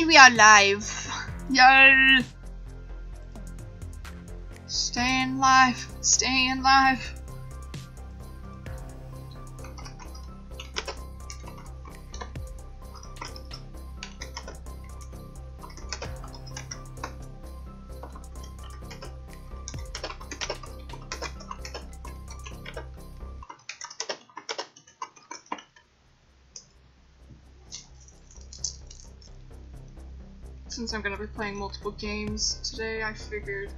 And we are live. Yay! Staying live. Staying live. Since I'm going to be playing multiple games today, I figured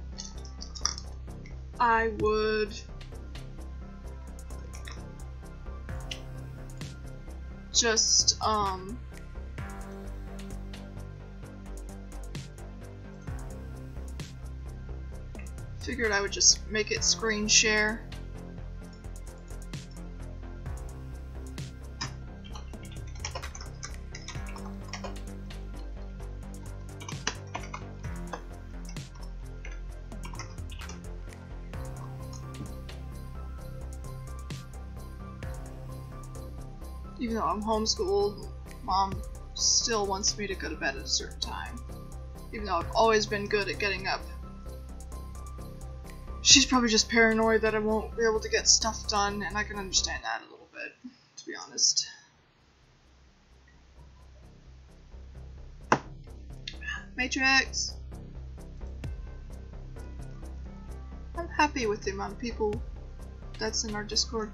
I would just, figured I would just make it screen share. Even though I'm homeschooled, Mom still wants me to go to bed at a certain time. Even though I've always been good at getting up. She's probably just paranoid that I won't be able to get stuff done, and I can understand that a little bit, to be honest. Matrix! I'm happy with the amount of people that's in our Discord.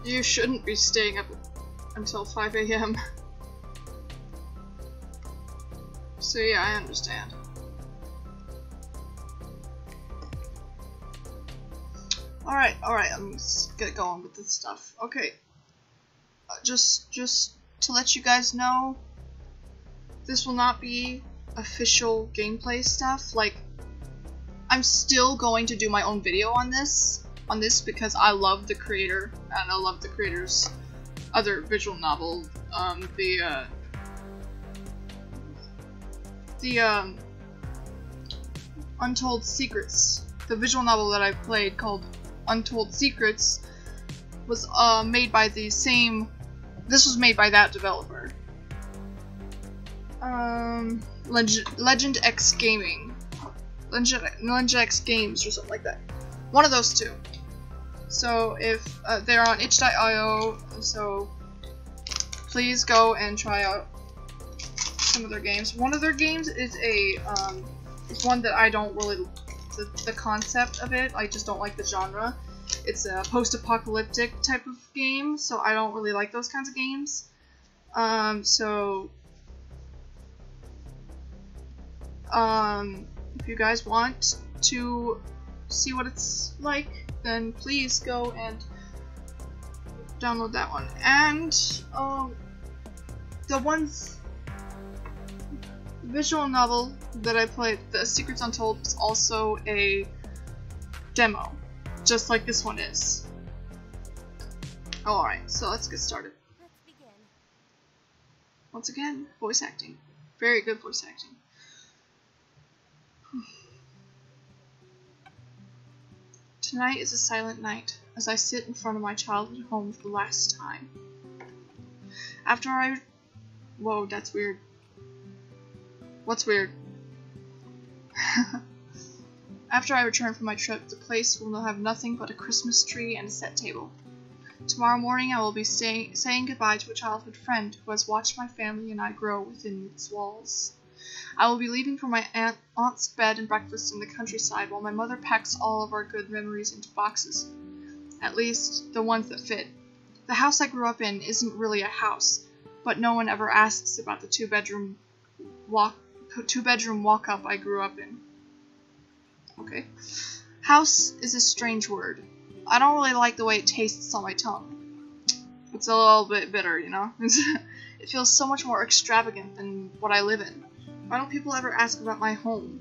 You shouldn't be staying up until 5 AM. So yeah, I understand. Alright, I'm just gonna go on with this stuff. Okay. Just to let you guys know, this will not be official gameplay stuff. Like, I'm still going to do my own video on this because I love the creator and I love the creator's other visual novel, the Untold Secrets. The visual novel that I played called Untold Secrets was made by the same. This was made by that developer. Legend X Gaming. Legend X Games or something like that. One of those two. So if they're on itch.io, so please go and try out some of their games. One of their games is is one that I don't really, the concept of it, I just don't like the genre. It's a post-apocalyptic type of game, so I don't really like those kinds of games. If you guys want to see what it's like, then please go and download that one. And the visual novel that I played, The Secrets Untold, was also a demo, just like this one is. Alright, so let's get started. Let's begin. Once again, voice acting. Very good voice acting. Tonight is a silent night, as I sit in front of my childhood home for the last time. Whoa, that's weird. What's weird? After I return from my trip, the place will have nothing but a Christmas tree and a set table. Tomorrow morning I will be saying goodbye to a childhood friend who has watched my family and I grow within its walls. I will be leaving for my aunt's bed and breakfast in the countryside while my mother packs all of our good memories into boxes. At least, the ones that fit. The house I grew up in isn't really a house, but no one ever asks about the two-bedroom walk-up I grew up in. Okay. House is a strange word. I don't really like the way it tastes on my tongue. It's a little bit bitter, you know? It feels so much more extravagant than what I live in. Why don't people ever ask about my home?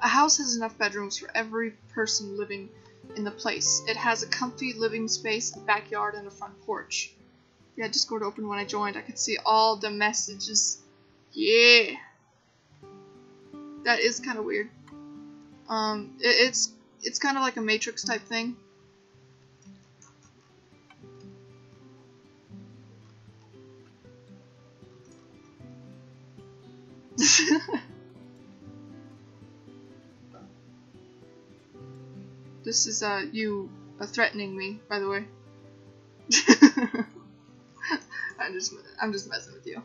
A house has enough bedrooms for every person living in the place. It has a comfy living space, a backyard, and a front porch. Yeah, Discord opened when I joined. I could see all the messages. Yeah. That is kind of weird. It's kind of like a Matrix type thing. This is you threatening me, by the way. I'm just messing with you.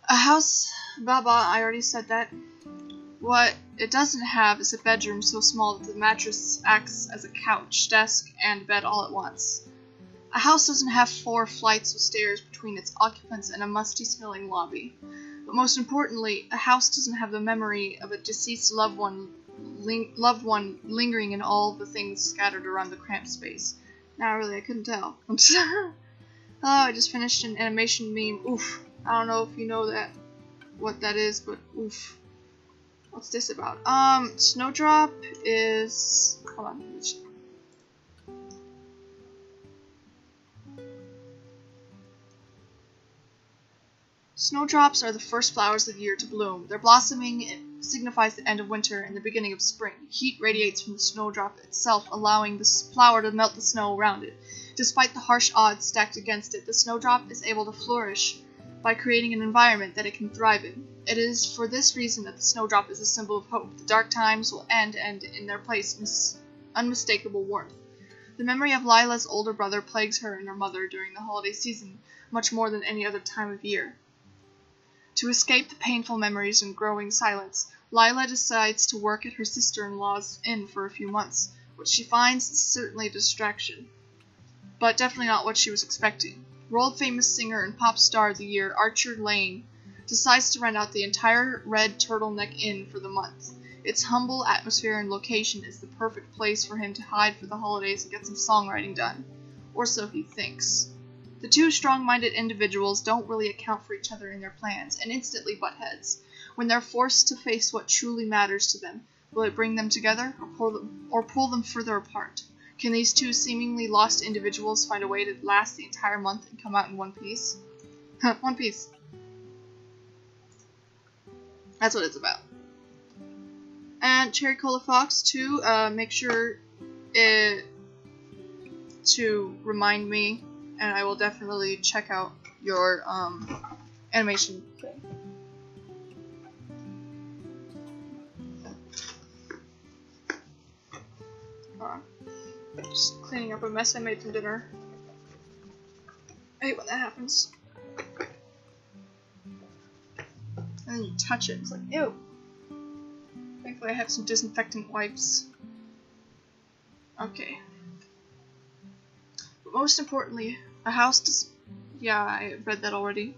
A house, Baba, I already said that. What it doesn't have is a bedroom so small that the mattress acts as a couch, desk, and bed all at once. A house doesn't have 4 flights of stairs between its occupants and a musty-smelling lobby. But most importantly, a house doesn't have the memory of a deceased loved one lingering in all the things scattered around the cramped space. Nah, really, I couldn't tell. Oh, I just finished an animation meme. Oof. I don't know if you know what that is, but oof. What's this about? Snowdrop is... Hold on. Snowdrops are the first flowers of the year to bloom. Their blossoming signifies the end of winter and the beginning of spring. Heat radiates from the snowdrop itself, allowing the flower to melt the snow around it. Despite the harsh odds stacked against it, the snowdrop is able to flourish by creating an environment that it can thrive in. It is for this reason that the snowdrop is a symbol of hope. The dark times will end, and in their place, unmistakable warmth. The memory of Lila's older brother plagues her and her mother during the holiday season, much more than any other time of year. To escape the painful memories and growing silence, Lila decides to work at her sister-in-law's inn for a few months. What she finds is certainly a distraction, but definitely not what she was expecting. World-famous singer and pop star of the year, Archer Lane, decides to rent out the entire Red Turtleneck Inn for the month. Its humble atmosphere and location is the perfect place for him to hide for the holidays and get some songwriting done. Or so he thinks. The two strong-minded individuals don't really account for each other in their plans, and instantly butt heads. When they're forced to face what truly matters to them, will it bring them together, or pull them further apart? Can these two seemingly lost individuals find a way to last the entire month and come out in one piece? One Piece. That's what it's about. And Cherry Cola Fox, too, make sure to remind me, and I will definitely check out your animation thing. Just cleaning up a mess I made from dinner. I hate when that happens. And then you touch it, it's like, ew. Thankfully I have some disinfectant wipes. Okay. But most importantly, a house does... Yeah, I read that already.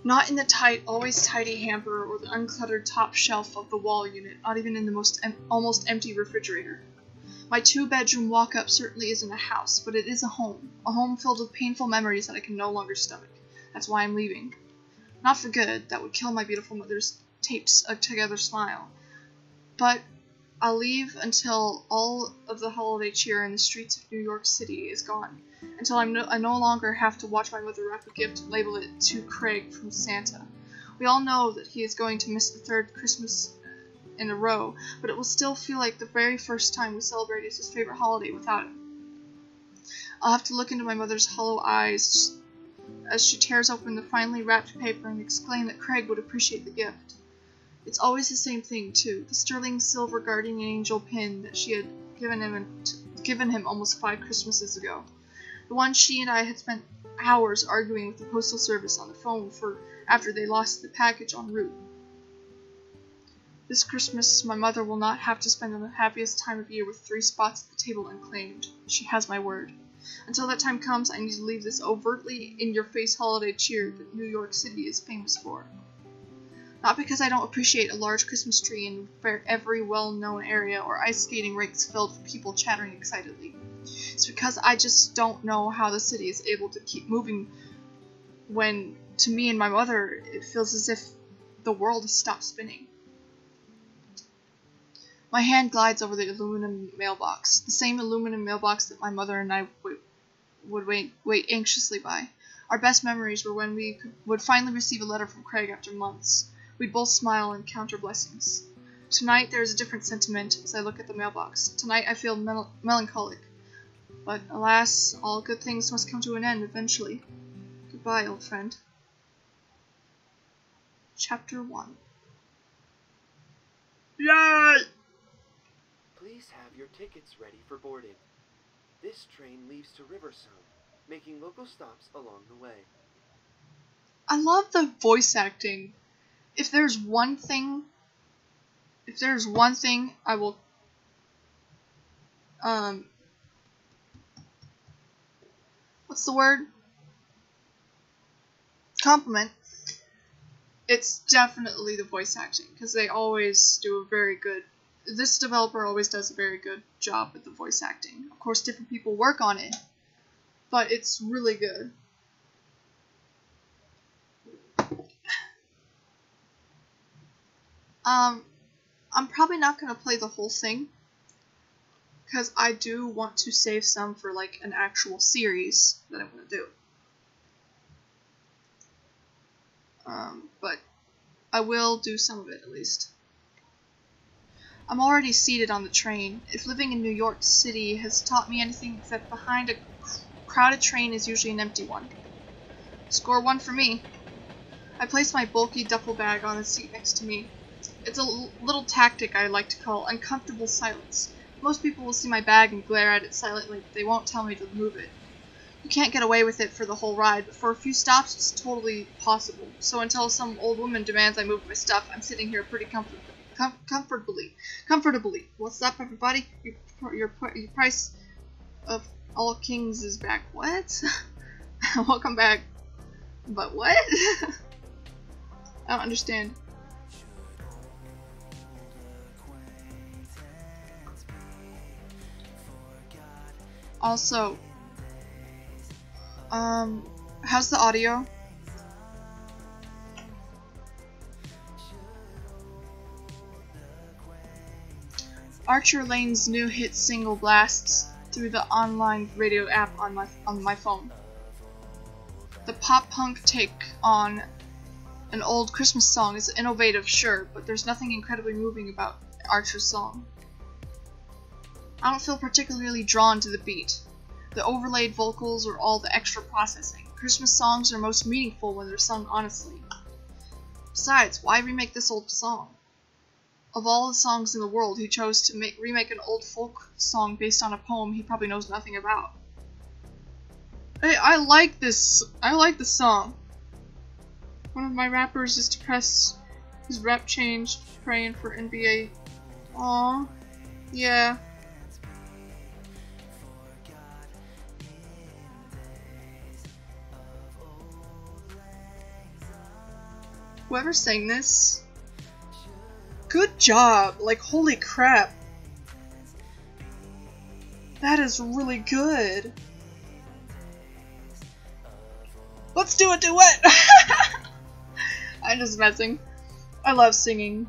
Not in the tight, always tidy hamper or the uncluttered top shelf of the wall unit, not even in the almost empty refrigerator. My 2-bedroom walk-up certainly isn't a house, but it is a home filled with painful memories that I can no longer stomach. That's why I'm leaving. Not for good, that would kill my beautiful mother's taped-together smile. But I'll leave until all of the holiday cheer in the streets of New York City is gone, until I no longer have to watch my mother wrap a gift and label it to Craig from Santa. We all know that he is going to miss the 3rd Christmas in a row, but it will still feel like the very first time we celebrated his favorite holiday without him. I'll have to look into my mother's hollow eyes as she tears open the finely wrapped paper and exclaim that Craig would appreciate the gift. It's always the same thing, too, the sterling silver guardian angel pin that she had given him almost 5 Christmases ago. The one she and I had spent hours arguing with the postal service on the phone for after they lost the package en route. This Christmas, my mother will not have to spend the happiest time of year with 3 spots at the table unclaimed. She has my word. Until that time comes, I need to leave this overtly in-your-face holiday cheer that New York City is famous for. Not because I don't appreciate a large Christmas tree in every well-known area or ice skating rinks filled with people chattering excitedly. It's because I just don't know how the city is able to keep moving when, to me and my mother, it feels as if the world has stopped spinning. My hand glides over the aluminum mailbox, the same aluminum mailbox that my mother and I would wait anxiously by. Our best memories were when we would finally receive a letter from Craig after months. We'd both smile and count our blessings. Tonight there is a different sentiment as I look at the mailbox. Tonight I feel melancholic. But alas, all good things must come to an end eventually. Goodbye, old friend. Chapter 1. Yay! Please have your tickets ready for boarding. This train leaves to Riverside, making local stops along the way. I love the voice acting. If there's one thing I will what's the word? Compliment. It's definitely the voice acting, because they always do a very good. This developer always does a very good job with the voice acting. Of course, different people work on it, but it's really good. I'm probably not going to play the whole thing, because I do want to save some for like an actual series that I'm going to do. But I will do some of it at least. I'm already seated on the train. If living in New York City has taught me anything, it's that behind a crowded train is usually an empty one. Score 1 for me. I place my bulky duffel bag on the seat next to me. It's a little tactic I like to call uncomfortable silence. Most people will see my bag and glare at it silently, but they won't tell me to move it. You can't get away with it for the whole ride, but for a few stops it's totally possible. So until some old woman demands I move my stuff, I'm sitting here pretty comfortably. What's up, everybody? Your price of all kings is back. What? Welcome back. But what? I don't understand. Also, how's the audio? Archer Lane's new hit single blasts through the online radio app on my phone. The pop-punk take on an old Christmas song is innovative, sure, but there's nothing incredibly moving about Archer's song. I don't feel particularly drawn to the beat. The overlaid vocals or all the extra processing. Christmas songs are most meaningful when they're sung honestly. Besides, why remake this old song? Of all the songs in the world, he chose to remake an old folk song based on a poem he probably knows nothing about. Hey, I like this song. One of my rappers is depressed. His rap changed, praying for NBA. Aww. Yeah. Whoever sang this, good job. Like, holy crap. That is really good. Let's do a duet! I'm just messing. I love singing.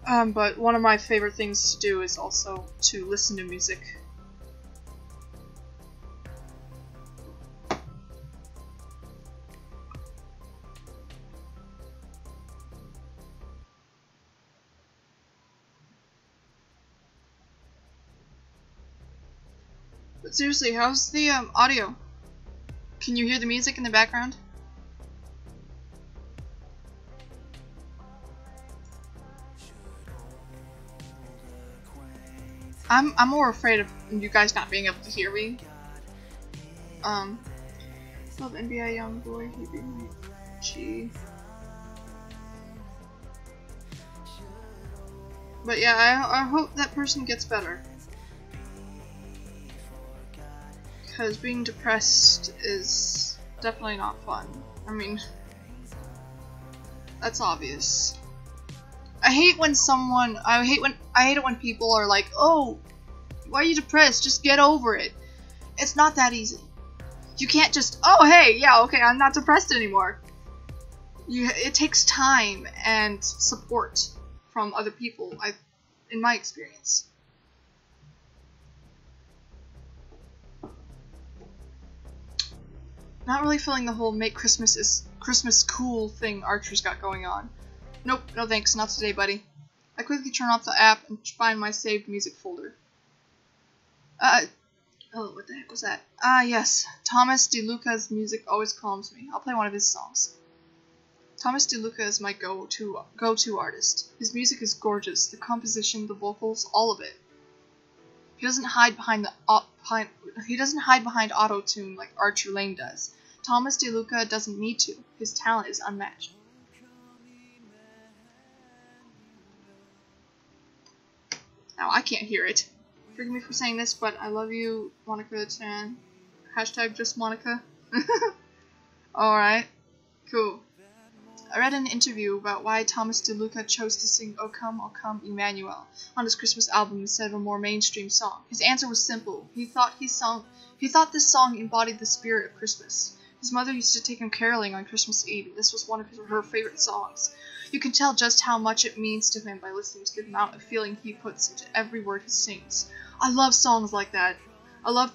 But one of my favorite things to do is also to listen to music. But seriously, how's the audio? Can you hear the music in the background? I'm more afraid of you guys not being able to hear me. Love NBA young boy, he be my G. But yeah, I hope that person gets better. Because being depressed is definitely not fun. I mean, That's obvious. I hate it when people are like, "Oh, why are you depressed? Just get over it." It's not that easy. You can't just, "Oh, hey, yeah, okay, I'm not depressed anymore." It takes time and support from other people, in my experience. Not really feeling the whole make Christmas cool thing Archer's got going on. Nope, no thanks, not today, buddy. I quickly turn off the app and find my saved music folder. Oh, what the heck was that? Ah, yes. Thomas DeLuca's music always calms me. I'll play one of his songs. Thomas DeLuca is my go-to artist. His music is gorgeous. The composition, the vocals, all of it. He doesn't hide behind auto-tune like Archer Lane does. Thomas DeLuca doesn't need to. His talent is unmatched. Now I can't hear it. Forgive me for saying this, but I love you, Monica-chan. Hashtag just Monica. Alright. Cool. I read an interview about why Thomas DeLuca chose to sing O Come, Emmanuel on his Christmas album instead of a more mainstream song. His answer was simple. He thought this song embodied the spirit of Christmas. His mother used to take him caroling on Christmas Eve, and this was one of her favorite songs. You can tell just how much it means to him by listening to the amount of feeling he puts into every word he sings. I love songs like that. I love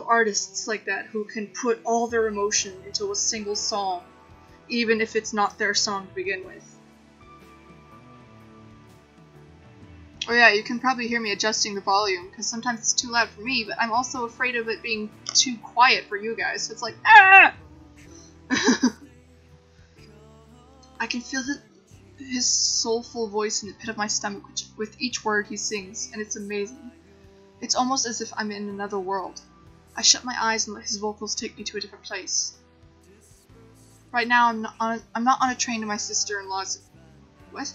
artists like that who can put all their emotion into a single song, even if it's not their song to begin with. Oh yeah, you can probably hear me adjusting the volume, because sometimes it's too loud for me, but I'm also afraid of it being too quiet for you guys, so it's like, ah! I can feel his soulful voice in the pit of my stomach with each word he sings, and it's amazing. It's almost as if I'm in another world. I shut my eyes and let his vocals take me to a different place. Right now, I'm not on a train to my sister-in-law's. What?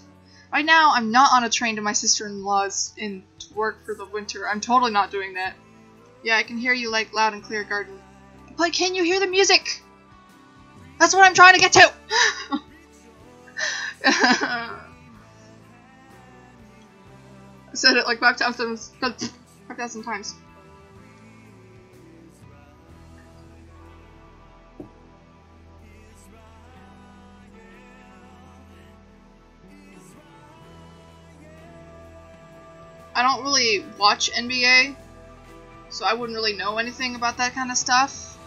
Right now, I'm not on a train to my sister-in-law's to work for the winter. I'm totally not doing that. Yeah, I can hear you like loud and clear, Garden. But can you hear the music? That's what I'm trying to get to. I said it like 5,000 times. I don't really watch NBA, so I wouldn't really know anything about that kind of stuff.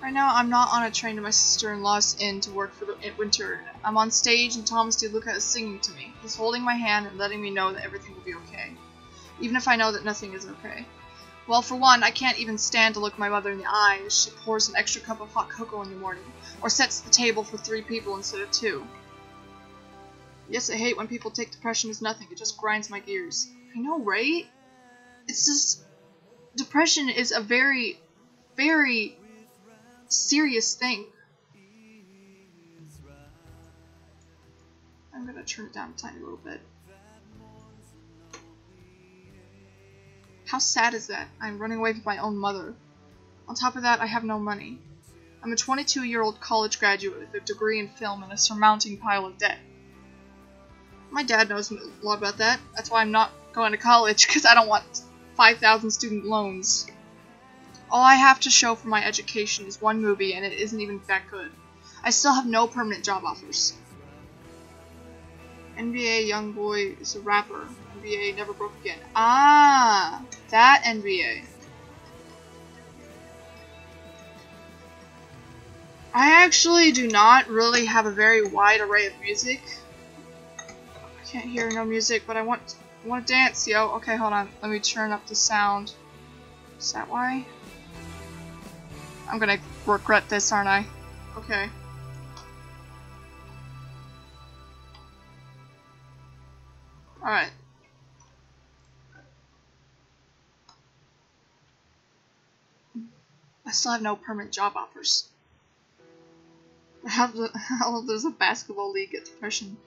Right now, I'm not on a train to my sister-in-law's inn to work for the winter. I'm on stage and Thomas DeLuca is singing to me. He's holding my hand and letting me know that everything will be okay, even if I know that nothing is okay. Well, for one, I can't even stand to look my mother in the eye as she pours an extra cup of hot cocoa in the morning, or sets the table for 3 people instead of 2. Yes, I hate when people take depression as nothing. It just grinds my gears. I know, right? It's just... depression is a very, very serious thing. I'm gonna turn it down a tiny little bit. How sad is that? I'm running away from my own mother. On top of that, I have no money. I'm a 22-year-old college graduate with a degree in film and a surmounting pile of debt. My dad knows a lot about that. That's why I'm not going to college, because I don't want 5,000 student loans. All I have to show for my education is one movie, and it isn't even that good. I still have no permanent job offers. NBA Youngboy is a rapper. NBA Never Broke Again. Ah, that NBA. I actually do not really have a very wide array of music. I can't hear no music, but I want to dance, yo. Okay, hold on. Let me turn up the sound. Is that why? I'm gonna regret this, aren't I? Okay. Alright. I still have no permanent job offers. How does a basketball league get depression?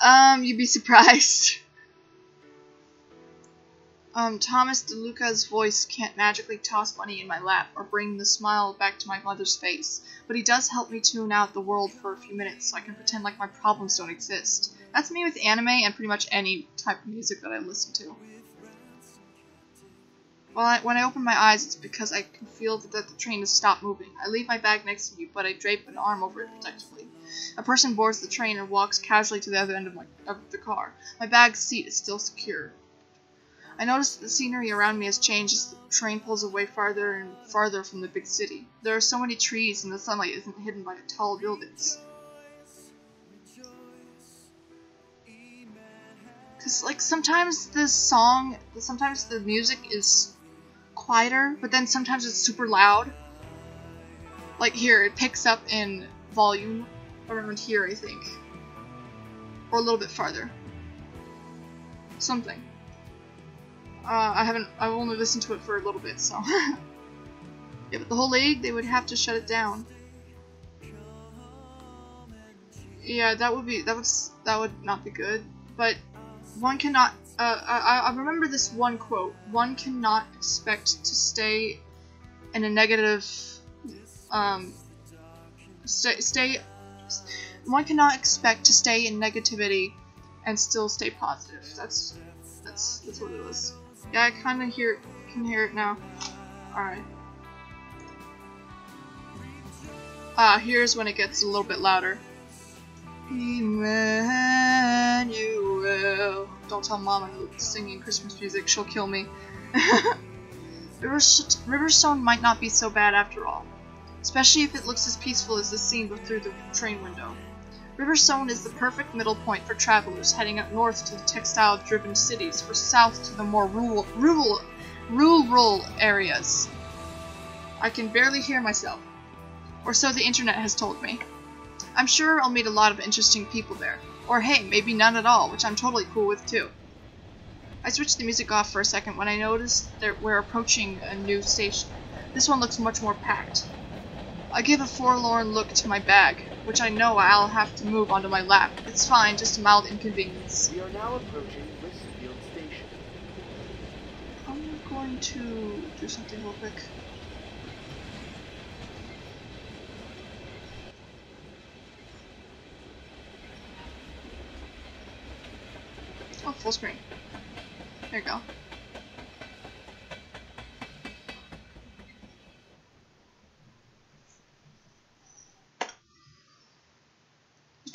You'd be surprised. Thomas DeLuca's voice can't magically toss money in my lap or bring the smile back to my mother's face, but he does help me tune out the world for a few minutes so I can pretend like my problems don't exist. That's me with anime and pretty much any type of music that I listen to. When I open my eyes, it's because I can feel that the train has stopped moving. I leave my bag next to me, but I drape an arm over it protectively. A person boards the train and walks casually to the other end of the car. My bag's seat is still secure. I notice that the scenery around me has changed as the train pulls away farther and farther from the big city. There are so many trees and the sunlight isn't hidden by tall buildings. Because, like, sometimes the music is quieter, but then sometimes it's super loud. Like here, it picks up in volume around here, I think. Or a little bit farther. Something. I've only listened to it for a little bit, so. Yeah, but the whole league, they would have to shut it down. Yeah, that would not be good. But one cannot, I remember this one quote. One cannot expect to stay in a negative, one cannot expect to stay in negativity and still stay positive. That's what it was. Yeah, I kind of can hear it now. Alright. Here's when it gets a little bit louder. Emmanuel. Don't tell Mom I'm singing Christmas music, she'll kill me. Riverstone might not be so bad after all, especially if it looks as peaceful as the scene through the train window. Riverstone is the perfect middle point for travelers heading up north to the textile-driven cities or south to the more rural areas. I can barely hear myself, or so the internet has told me. I'm sure I'll meet a lot of interesting people there, or hey, maybe none at all, which I'm totally cool with too. I switched the music off for a second when I noticed that we're approaching a new station. This one looks much more packed. I give a forlorn look to my bag, which I know I'll have to move onto my lap. It's fine, just a mild inconvenience. We are now approaching Westfield Station. I'm going to do something real quick. Oh, full screen. There you go. The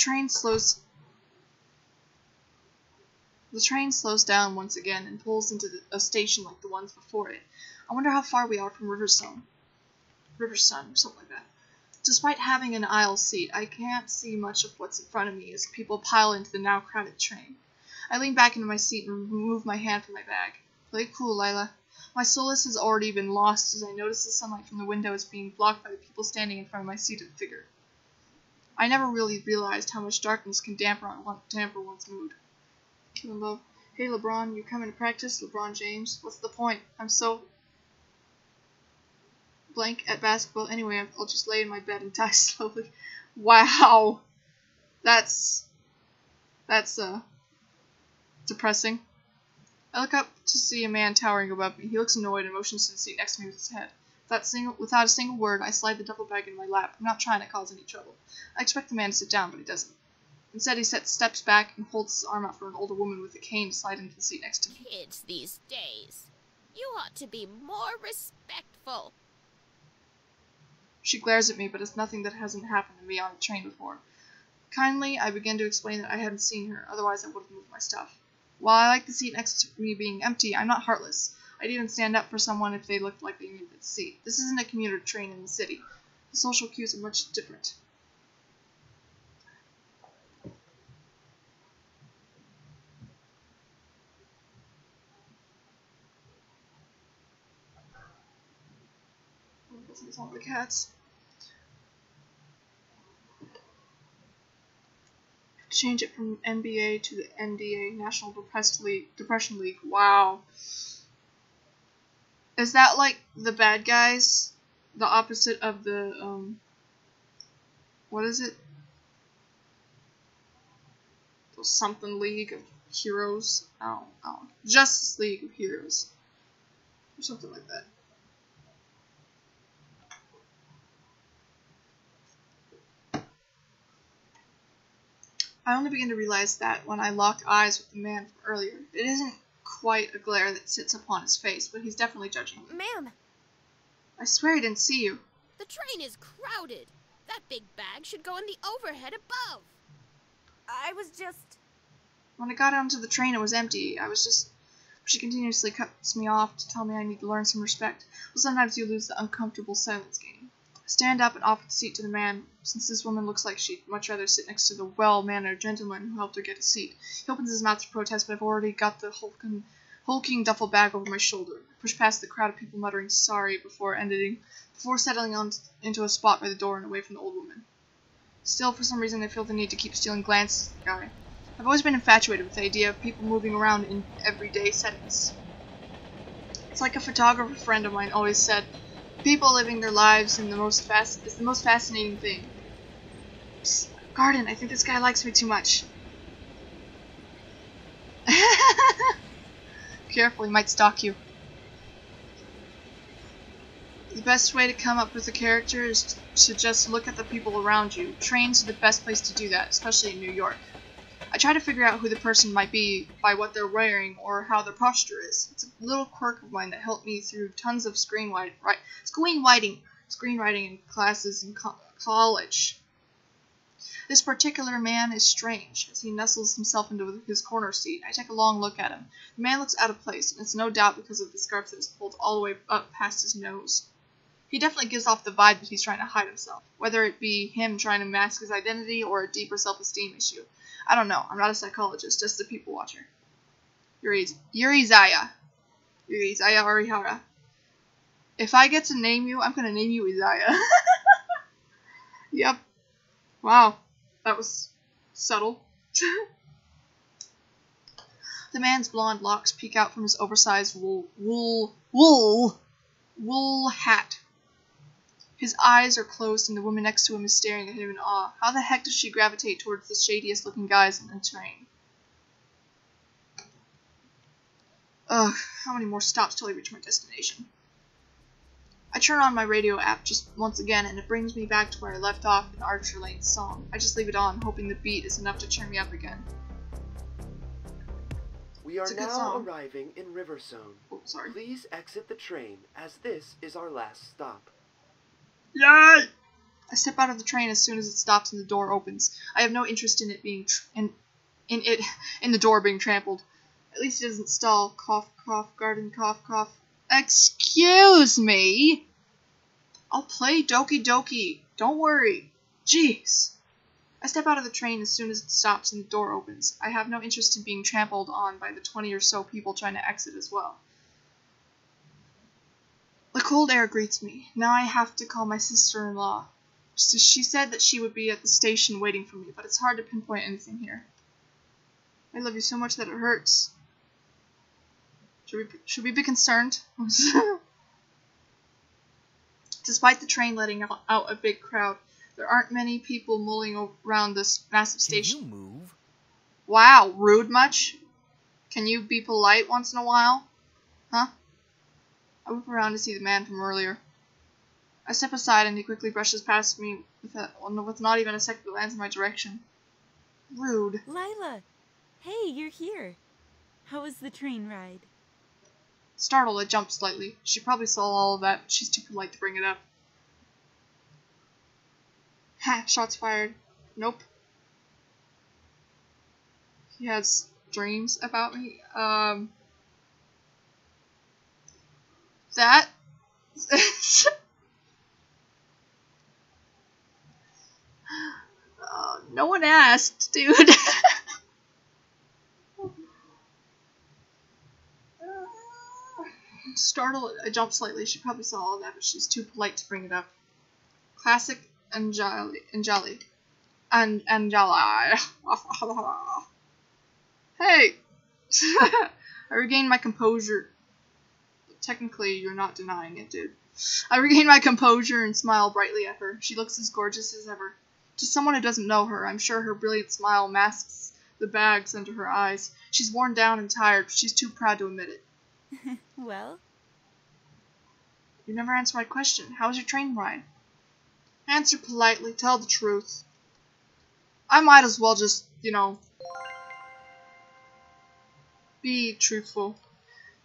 train slows down once again and pulls into a station like the ones before it. I wonder how far we are from Riverstone, or something like that. Despite having an aisle seat, I can't see much of what's in front of me as people pile into the now crowded train. I lean back into my seat and remove my hand from my bag. Play cool, Lila. My solace has already been lost as I notice the sunlight from the window is being blocked by the people standing in front of my seated figure. I never really realized how much darkness can damper one's mood. Hey LeBron, you coming to practice? LeBron James. What's the point? I'm so blank at basketball. Anyway, I'll just lay in my bed and die slowly. Wow. That's depressing. I look up to see a man towering above me. He looks annoyed and motions to the seat next to me with his head. Without a single word, I slide the duffel bag in my lap. I'm not trying to cause any trouble. I expect the man to sit down, but he doesn't. Instead, he steps back and holds his arm out for an older woman with a cane to slide into the seat next to me. Kids these days. You ought to be more respectful. She glares at me, but it's nothing that hasn't happened to me on a train before. Kindly, I begin to explain that I hadn't seen her, otherwise I would have moved my stuff. While I like the seat next to me being empty, I'm not heartless. I'd even stand up for someone if they looked like they needed the seat. This isn't a commuter train in the city. The social cues are much different. I guess it's all the cats. Change it from NBA to the NDA, National Depression League. Wow. Is that like the bad guys? The opposite of the, what is it? The something league of Heroes. Justice League of Heroes. Or something like that. I only begin to realize that when I lock eyes with the man from earlier. It isn't quite a glare that sits upon his face, but he's definitely judging me. Ma'am, I swear I didn't see you. the train is crowded. That big bag should go in the overhead above. I was just... When I got onto the train, it was empty. She continuously cuts me off to tell me I need to learn some respect. Well, sometimes you lose the uncomfortable silence game. I stand up and offer the seat to the man, since this woman looks like she'd much rather sit next to the well-mannered gentleman who helped her get a seat. He opens his mouth to protest, but I've already got the hulking duffel bag over my shoulder. I push past the crowd of people muttering sorry before settling into a spot by the door and away from the old woman. Still, for some reason, I feel the need to keep stealing glances at the guy. I've always been infatuated with the idea of people moving around in everyday settings. It's like a photographer friend of mine always said, people living their lives is the most fascinating thing. Psst, Garden, I think this guy likes me too much. Careful, he might stalk you. The best way to come up with a character is to just look at the people around you. Trains are the best place to do that, especially in New York. I try to figure out who the person might be by what they're wearing or how their posture is. It's a little quirk of mine that helped me through tons of screenwriting classes in college. This particular man is strange, as he nestles himself into his corner seat. I take a long look at him. The man looks out of place, and it's no doubt because of the scarf that is pulled all the way up past his nose. He definitely gives off the vibe that he's trying to hide himself, whether it be him trying to mask his identity or a deeper self-esteem issue. I don't know. I'm not a psychologist, just a people watcher. Izaya Arihara. If I get to name you, I'm gonna name you Izaya. Yep. Wow. That was subtle. The man's blonde locks peek out from his oversized wool hat. His eyes are closed and the woman next to him is staring at him in awe. How the heck does she gravitate towards the shadiest looking guys in the train? Ugh, how many more stops till I reach my destination? I turn on my radio app just once again and it brings me back to where I left off in Archer Lane's song. I just leave it on, hoping the beat is enough to cheer me up again. We are now arriving in Riverzone. Oh, sorry. Please exit the train, as this is our last stop. Yay! I step out of the train as soon as it stops and the door opens. I have no interest in it being in the door being trampled. At least it doesn't stall. Cough, cough, garden, cough, cough. Excuse me. I'll play Doki Doki. Don't worry. Jeez. I step out of the train as soon as it stops and the door opens. I have no interest in being trampled on by the 20 or so people trying to exit as well. The cold air greets me. Now I have to call my sister-in-law. She said that she would be at the station waiting for me, but it's hard to pinpoint anything here. I love you so much that it hurts. Should we be concerned? Despite the train letting out a big crowd, there aren't many people mulling around this massive station. Can you move? Wow, rude much? Can you be polite once in a while? Huh? I whip around to see the man from earlier. I step aside and he quickly brushes past me with not even a second glance in my direction. Rude. Lila! Hey, you're here. How was the train ride? Startled, I jump slightly. She probably saw all of that, but she's too polite to bring it up. Ha! Shots fired. Nope. He has dreams about me. That... no one asked, dude. Startled, I jump slightly. She probably saw all that, but she's too polite to bring it up. Classic Anjali. Hey! I regained my composure. Technically, you're not denying it, dude. I regain my composure and smile brightly at her. She looks as gorgeous as ever. To someone who doesn't know her, I'm sure her brilliant smile masks the bags under her eyes. She's worn down and tired, but she's too proud to admit it. Well? You never answered my question. How was your train ride? Answer politely. Tell the truth. I might as well just, be truthful.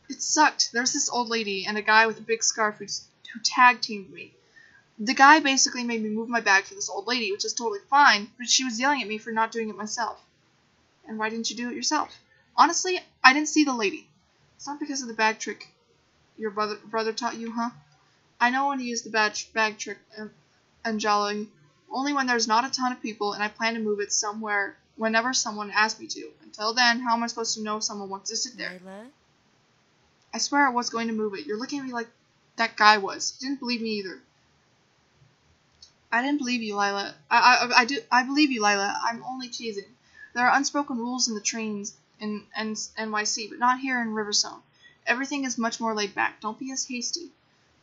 It sucked. There's this old lady and a guy with a big scarf who tag-teamed me. The guy basically made me move my bag for this old lady, which is totally fine, but she was yelling at me for not doing it myself. And why didn't you do it yourself? Honestly, I didn't see the lady. It's not because of the bag trick your brother taught you, huh? I know when to use the bag trick, Anjali, only when there's not a ton of people and I plan to move it somewhere whenever someone asks me to. Until then, how am I supposed to know if someone wants to sit there? Lila? I swear I was going to move it. You're looking at me like that guy was. You didn't believe me either. I didn't believe you, Lila. I believe you, Lila. I'm only teasing. There are unspoken rules in the trains in NYC, but not here in Riverzone. Everything is much more laid back. Don't be as hasty.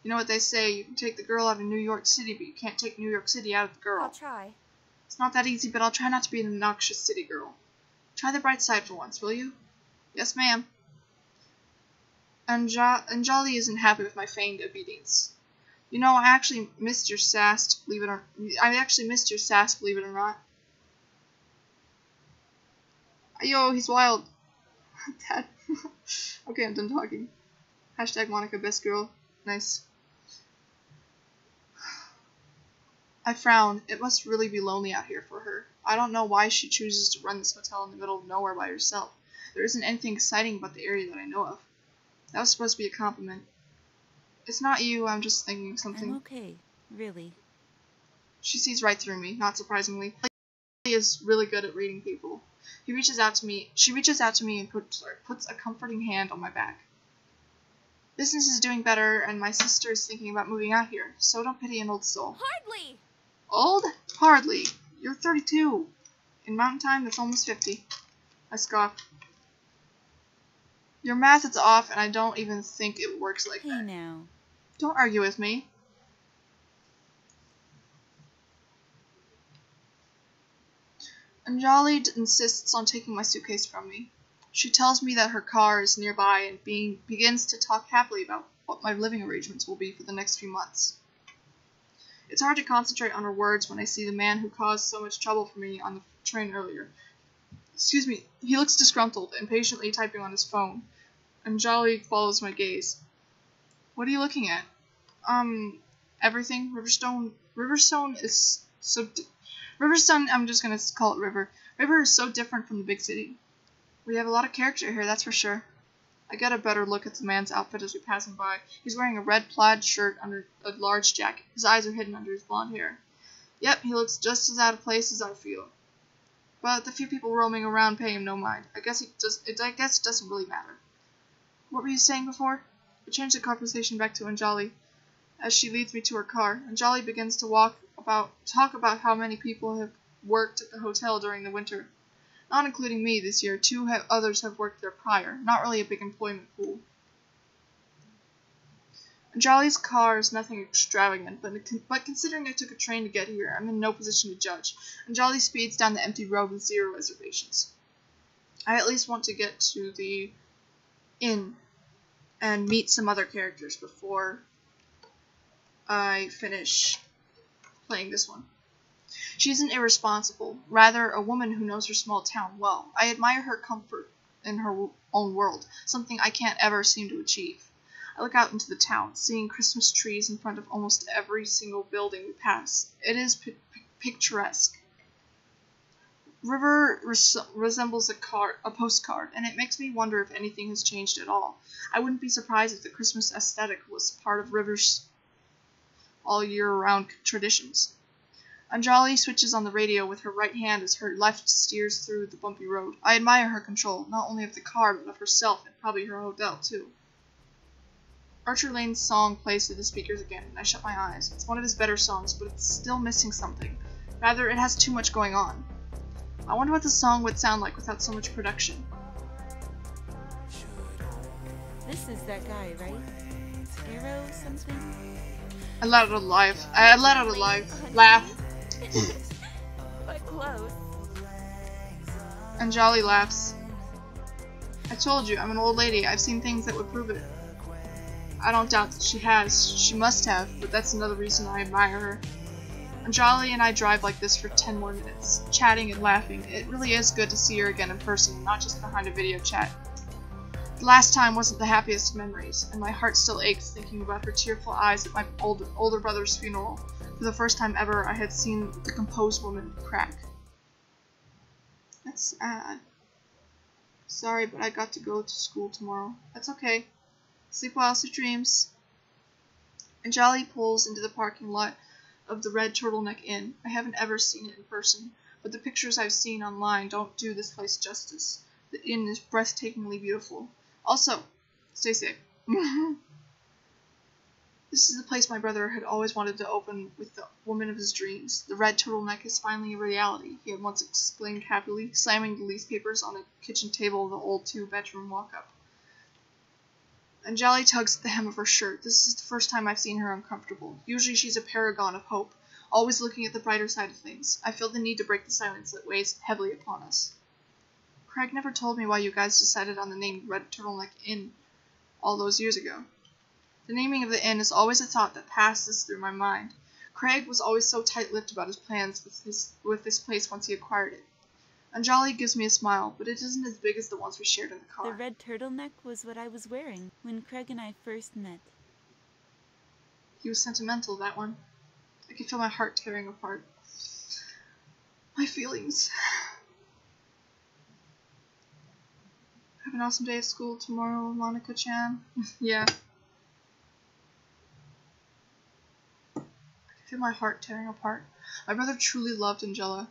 You know what they say, you can take the girl out of New York City, but you can't take New York City out of the girl. I'll try. It's not that easy, but I'll try not to be an obnoxious city girl. Try the bright side for once, will you? Yes, ma'am. Anjali isn't happy with my feigned obedience. You know, I actually missed your sass, believe it or not. Yo, he's wild. Dad. Okay, I'm done talking. Hashtag Monica best girl. Nice. I frown. It must really be lonely out here for her. I don't know why she chooses to run this hotel in the middle of nowhere by herself. There isn't anything exciting about the area that I know of. That was supposed to be a compliment. It's not you, I'm just thinking something. I'm okay, really. She sees right through me, not surprisingly. She is really good at reading people. She reaches out to me and puts a comforting hand on my back. Business is doing better, and my sister is thinking about moving out here, so don't pity an old soul. Hardly! Old? Hardly. You're 32. In mountain time, that's almost 50. I scoff. Your math is off, and I don't even think it works like that. Hey now. Don't argue with me. Anjali insists on taking my suitcase from me. She tells me that her car is nearby and begins to talk happily about what my living arrangements will be for the next few months. It's hard to concentrate on her words when I see the man who caused so much trouble for me on the train earlier. Excuse me, he looks disgruntled, impatiently typing on his phone. Anjali follows my gaze. What are you looking at? Everything. Riverstone is so... Riverstone, I'm just gonna call it River. River is so different from the big city. We have a lot of character here, that's for sure. I get a better look at the man's outfit as we pass him by. He's wearing a red plaid shirt under a large jacket. His eyes are hidden under his blonde hair. Yep, he looks just as out of place as I feel. But the few people roaming around pay him no mind. I guess it doesn't really matter. What were you saying before? I changed the conversation back to Anjali. As she leads me to her car, Anjali begins to talk about how many people have worked at the hotel during the winter. Not including me this year, others have worked there prior. Not really a big employment pool. Anjali's car is nothing extravagant, but considering I took a train to get here, I'm in no position to judge. Anjali speeds down the empty road with 0 reservations. I at least want to get to the inn and meet some other characters before I finish playing this one. She isn't irresponsible, rather a woman who knows her small town well. I admire her comfort in her own world, something I can't ever seem to achieve. I look out into the town, seeing Christmas trees in front of almost every single building we pass. It is picturesque. River resembles a postcard, and it makes me wonder if anything has changed at all. I wouldn't be surprised if the Christmas aesthetic was part of River's all year-round traditions. Anjali switches on the radio with her right hand as her left steers through the bumpy road. I admire her control, not only of the car, but of herself, and probably her hotel, too. Archer Lane's song plays through the speakers again, and I shut my eyes. It's one of his better songs, but it's still missing something. Rather, it has too much going on. I wonder what the song would sound like without so much production. This is that guy, right? Arrow something? I let out a laugh. But close. Anjali laughs. I told you, I'm an old lady. I've seen things that would prove it. I don't doubt that she has. She must have, but that's another reason I admire her. Anjali and I drive like this for 10 more minutes, chatting and laughing. It really is good to see her again in person, not just behind a video chat. The last time wasn't the happiest of memories, and my heart still aches thinking about her tearful eyes at my older brother's funeral. For the first time ever, I had seen the composed woman crack. That's sad. Sorry, but I got to go to school tomorrow. That's okay. Sleep well, sweet dreams. Anjali pulls into the parking lot of the Red Turtleneck Inn. I haven't ever seen it in person, but the pictures I've seen online don't do this place justice. The inn is breathtakingly beautiful. Also, stay safe. This is the place my brother had always wanted to open with the woman of his dreams. The Red Turtleneck is finally a reality, he had once exclaimed happily, slamming the lease papers on the kitchen table of the old two-bedroom walk-up. Anjali tugs at the hem of her shirt. This is the first time I've seen her uncomfortable. Usually she's a paragon of hope, always looking at the brighter side of things. I feel the need to break the silence that weighs heavily upon us. Craig never told me why you guys decided on the name Red Turtleneck Inn all those years ago. The naming of the inn is always a thought that passes through my mind. Craig was always so tight-lipped about his plans with this place once he acquired it. Anjali gives me a smile, but it isn't as big as the ones we shared in the car. The red turtleneck was what I was wearing when Craig and I first met. He was sentimental, that one. I could feel my heart tearing apart. My feelings. Have an awesome day at school tomorrow, Monica-chan. Yeah. I can feel my heart tearing apart. My brother truly loved Anjali.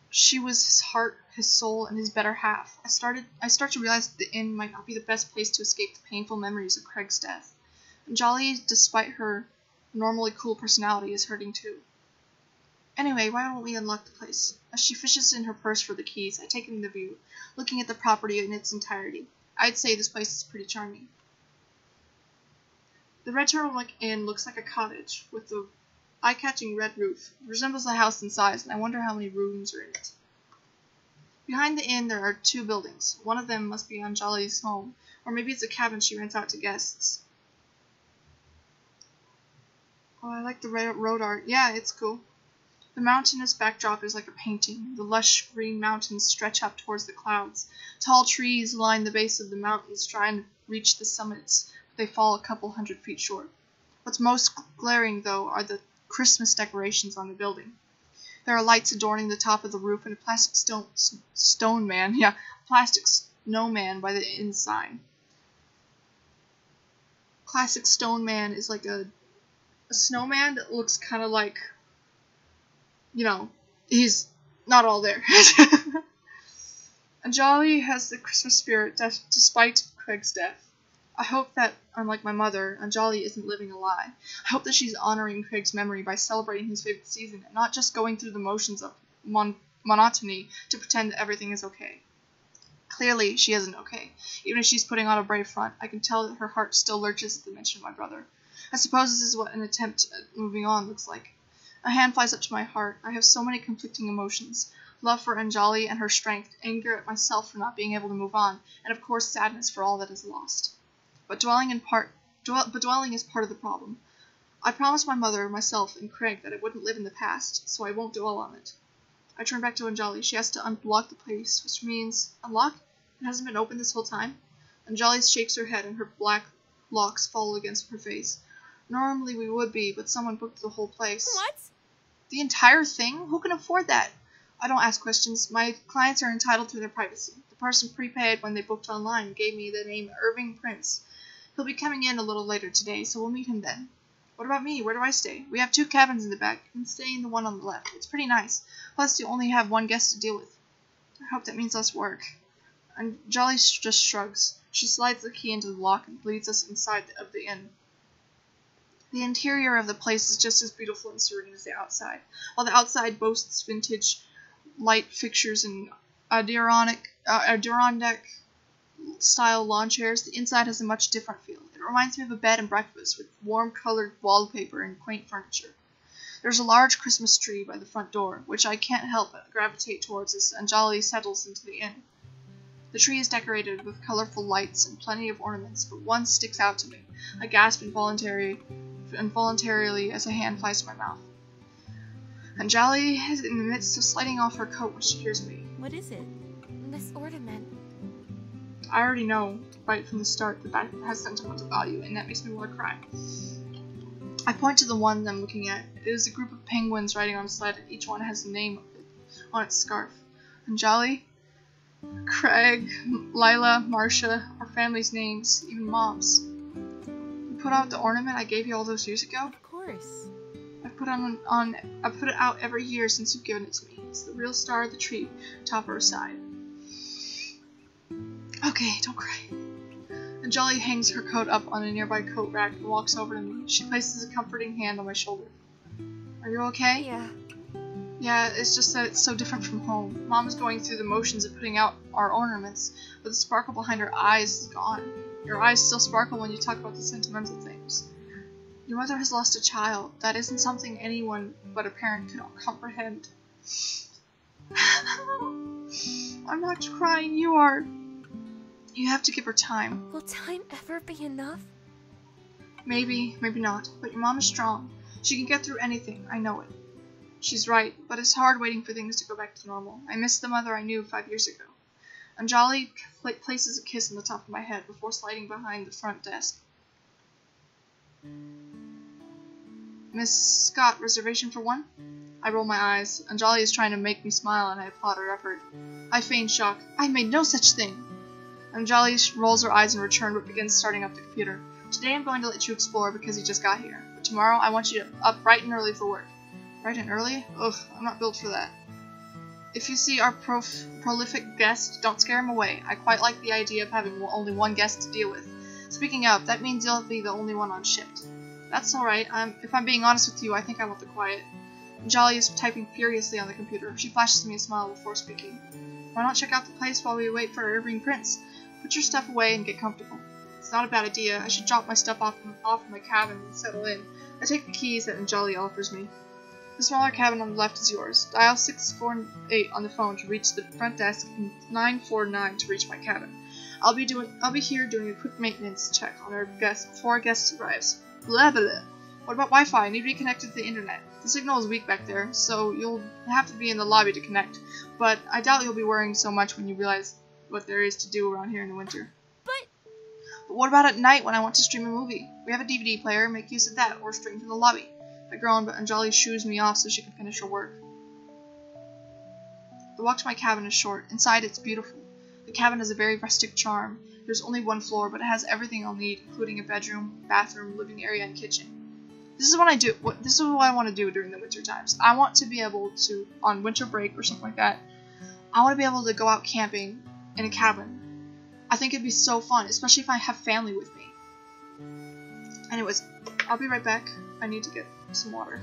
She was his heart, his soul, and his better half. I start to realize that the inn might not be the best place to escape the painful memories of Craig's death. Anjali, despite her normally cool personality, is hurting too. Anyway, why don't we unlock the place? As she fishes in her purse for the keys, I take in the view, looking at the property in its entirety. I'd say this place is pretty charming. The Red Turtleneck Inn looks like a cottage, with the eye-catching red roof. It resembles a house in size, and I wonder how many rooms are in it. Behind the inn there are two buildings. One of them must be Anjali's home, or maybe it's a cabin she rents out to guests. Oh, I like the road art. Yeah, it's cool. The mountainous backdrop is like a painting. The lush green mountains stretch up towards the clouds. Tall trees line the base of the mountains, trying to reach the summits, but they fall a couple 100 feet short. What's most glaring, though, are the Christmas decorations on the building. There are lights adorning the top of the roof and a plastic plastic snowman by the inn sign. Classic snowman is like a snowman that looks kind of like, you know, he's not all there. Anjali has the Christmas spirit despite Craig's death. I hope that, unlike my mother, Anjali isn't living a lie. I hope that she's honoring Craig's memory by celebrating his favorite season and not just going through the motions of monotony to pretend that everything is okay. Clearly, she isn't okay. Even if she's putting on a brave front, I can tell that her heart still lurches at the mention of my brother. I suppose this is what an attempt at moving on looks like. A hand flies up to my heart. I have so many conflicting emotions. Love for Anjali and her strength, anger at myself for not being able to move on, and of course sadness for all that is lost. But dwelling is part of the problem. I promised my mother, myself, and Craig that I wouldn't live in the past, so I won't dwell on it. I turn back to Anjali. She has to unblock the place, which means... Unlock? It hasn't been open this whole time? Anjali shakes her head and her black locks fall against her face. Normally we would be, but someone booked the whole place. What? The entire thing? Who can afford that? I don't ask questions. My clients are entitled to their privacy. The person prepaid when they booked online gave me the name Irving Prince. He'll be coming in a little later today, so we'll meet him then. What about me? Where do I stay? We have 2 cabins in the back. You can stay in the one on the left. It's pretty nice. Plus, you only have 1 guest to deal with. I hope that means less work. And Jolly just shrugs. She slides the key into the lock and leads us inside of the inn. The interior of the place is just as beautiful and serene as the outside. While the outside boasts vintage light fixtures and Adirondack style lawn chairs, the inside has a much different feel. It reminds me of a bed and breakfast with warm colored wallpaper and quaint furniture. There's a large Christmas tree by the front door, which I can't help but gravitate towards as Anjali settles into the inn. The tree is decorated with colorful lights and plenty of ornaments, but one sticks out to me. I gasp involuntarily as a hand flies to my mouth. Anjali is in the midst of sliding off her coat when she hears me. What is it? This ornament. I already know, right from the start, that has sentimental value, and that makes me want to cry. I point to the one I'm looking at. It is a group of penguins riding on a sled, and each one has a name on its scarf. Anjali, Craig, Lila, Marcia, our family's names, even Mom's. You put out the ornament I gave you all those years ago? Of course. I've put it out every year since you've given it to me. It's the real star of the tree, top of her side. Okay, don't cry. Anjali hangs her coat up on a nearby coat rack and walks over to me. She places a comforting hand on my shoulder. Are you okay? Yeah. Yeah, it's just that it's so different from home. Mom is going through the motions of putting out our ornaments, but the sparkle behind her eyes is gone. Your eyes still sparkle when you talk about the sentimental things. Your mother has lost a child. That isn't something anyone but a parent can comprehend. I'm not crying, you are. You have to give her time. Will time ever be enough? Maybe, maybe not, but your mom is strong. She can get through anything, I know it. She's right, but it's hard waiting for things to go back to normal. I miss the mother I knew 5 years ago. Anjali places a kiss on the top of my head before sliding behind the front desk. Miss Scott, reservation for one? I roll my eyes. Anjali is trying to make me smile and I applaud her effort. I feign shock. I made no such thing. Anjali rolls her eyes in return but begins starting up the computer. Today I'm going to let you explore because you just got here. But tomorrow I want you up bright and early for work. Bright and early? Ugh, I'm not built for that. If you see our prolific guest, don't scare him away. I quite like the idea of having only one guest to deal with. Speaking of, that means you'll be the only one on shift. That's alright. If I'm being honest with you, I think I want the quiet. Anjali is typing furiously on the computer. She flashes me a smile before speaking. Why not check out the place while we wait for our Irving Prince? Put your stuff away and get comfortable. It's not a bad idea. I should drop my stuff off in my cabin and settle in. I take the keys that Anjali offers me. The smaller cabin on the left is yours. Dial 648 on the phone to reach the front desk and 949 to reach my cabin. I'll be here doing a quick maintenance check on our guest before our guest arrives. Blah blah blah. What about Wi-Fi? I need to be connected to the internet. The signal is weak back there, so you'll have to be in the lobby to connect. But I doubt you'll be worrying so much when you realize what there is to do around here in the winter. But what about at night when I want to stream a movie? We have a DVD player, make use of that, or stream from the lobby. I groan, but Anjali shoos me off so she can finish her work. The walk to my cabin is short. Inside, it's beautiful. The cabin has a very rustic charm. There's only one floor, but it has everything I'll need, including a bedroom, bathroom, living area, and kitchen. This is what I do. This is what I want to do during the winter times. I want to be able to, on winter break or something like that, I want to be able to go out camping in a cabin. I think it'd be so fun, especially if I have family with me. Anyways, I'll be right back. I need to get some water.